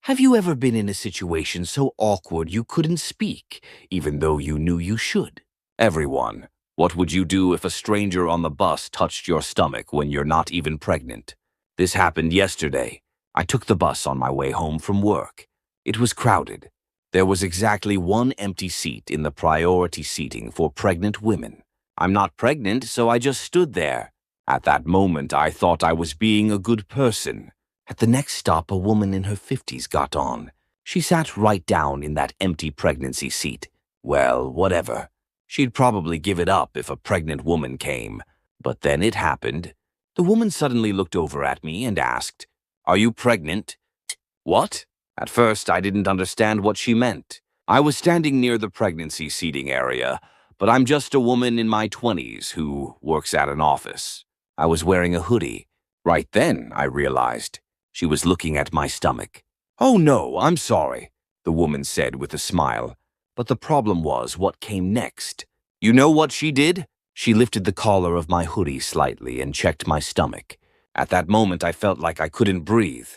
Have you ever been in a situation so awkward you couldn't speak, even though you knew you should? Everyone, what would you do if a stranger on the bus touched your stomach when you're not even pregnant? This happened yesterday. I took the bus on my way home from work. It was crowded. There was exactly one empty seat in the priority seating for pregnant women. I'm not pregnant, so I just stood there. At that moment, I thought I was being a good person. At the next stop, a woman in her 50s got on. She sat right down in that empty pregnancy seat. Well, whatever. She'd probably give it up if a pregnant woman came. But then it happened. The woman suddenly looked over at me and asked, "Are you pregnant?" What? At first, I didn't understand what she meant. I was standing near the pregnancy seating area, but I'm just a woman in my 20s who works at an office. I was wearing a hoodie. Right then, I realized. She was looking at my stomach. "Oh no, I'm sorry," the woman said with a smile. But the problem was what came next. You know what she did? She lifted the collar of my hoodie slightly and checked my stomach. At that moment, I felt like I couldn't breathe.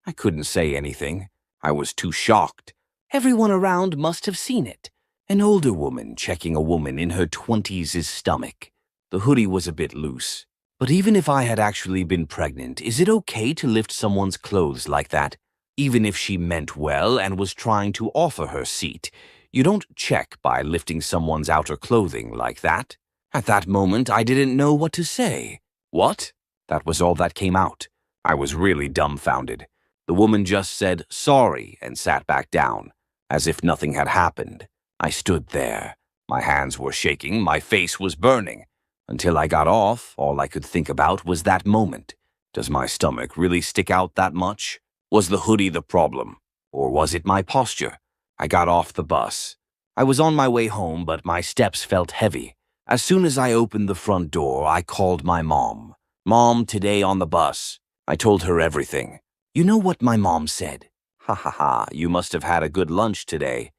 I couldn't say anything. I was too shocked. Everyone around must have seen it. An older woman checking a woman in her 20s' stomach. The hoodie was a bit loose. But even if I had actually been pregnant, is it okay to lift someone's clothes like that? Even if she meant well and was trying to offer her seat, you don't check by lifting someone's outer clothing like that. At that moment, I didn't know what to say. What? That was all that came out. I was really dumbfounded. The woman just said sorry and sat back down, as if nothing had happened. I stood there. My hands were shaking, my face was burning. Until I got off, all I could think about was that moment. Does my stomach really stick out that much? Was the hoodie the problem? Or was it my posture? I got off the bus. I was on my way home, but my steps felt heavy. As soon as I opened the front door, I called my mom. "Mom, today on the bus." I told her everything. You know what my mom said? "Ha ha ha, you must have had a good lunch today."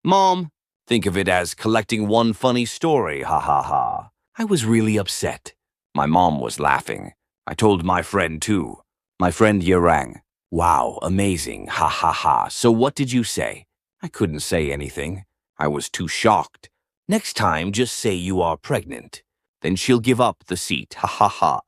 Mom, think of it as collecting one funny story, ha ha ha. I was really upset. My mom was laughing. I told my friend too. My friend Yerang. "Wow, amazing, ha ha ha. So what did you say?" I couldn't say anything. I was too shocked. "Next time, just say you are pregnant. Then she'll give up the seat, ha ha ha."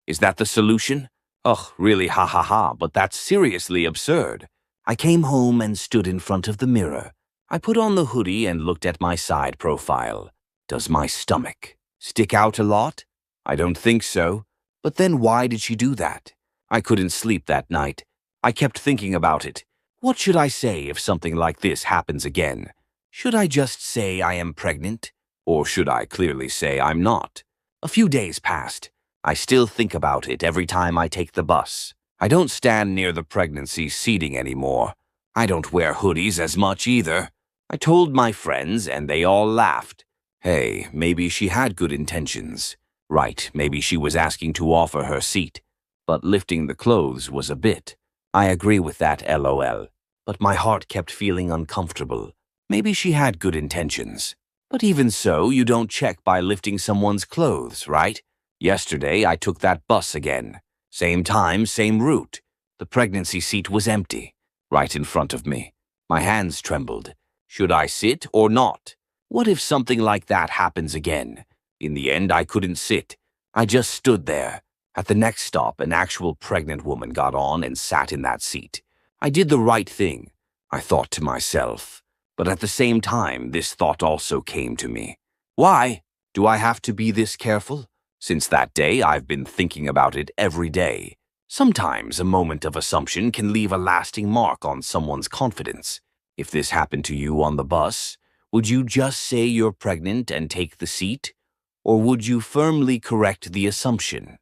Is that the solution? Ugh, really ha ha ha, but that's seriously absurd. I came home and stood in front of the mirror. I put on the hoodie and looked at my side profile. Does my stomach stick out a lot? I don't think so. But then why did she do that? I couldn't sleep that night. I kept thinking about it. What should I say if something like this happens again? Should I just say I am pregnant? Or should I clearly say I'm not? A few days passed. I still think about it every time I take the bus. I don't stand near the pregnancy seating anymore. I don't wear hoodies as much either. I told my friends and they all laughed. Hey, maybe she had good intentions. Right, maybe she was asking to offer her seat. But lifting the clothes was a bit. I agree with that, LOL. But my heart kept feeling uncomfortable. Maybe she had good intentions. But even so, you don't check by lifting someone's clothes, right? Yesterday, I took that bus again. Same time, same route. The pregnancy seat was empty, right in front of me. My hands trembled. Should I sit or not? What if something like that happens again? In the end, I couldn't sit. I just stood there. At the next stop, an actual pregnant woman got on and sat in that seat. I did the right thing, I thought to myself. But at the same time, this thought also came to me. Why? Do I have to be this careful? Since that day, I've been thinking about it every day. Sometimes a moment of assumption can leave a lasting mark on someone's confidence. If this happened to you on the bus, would you just say you're pregnant and take the seat? Or would you firmly correct the assumption?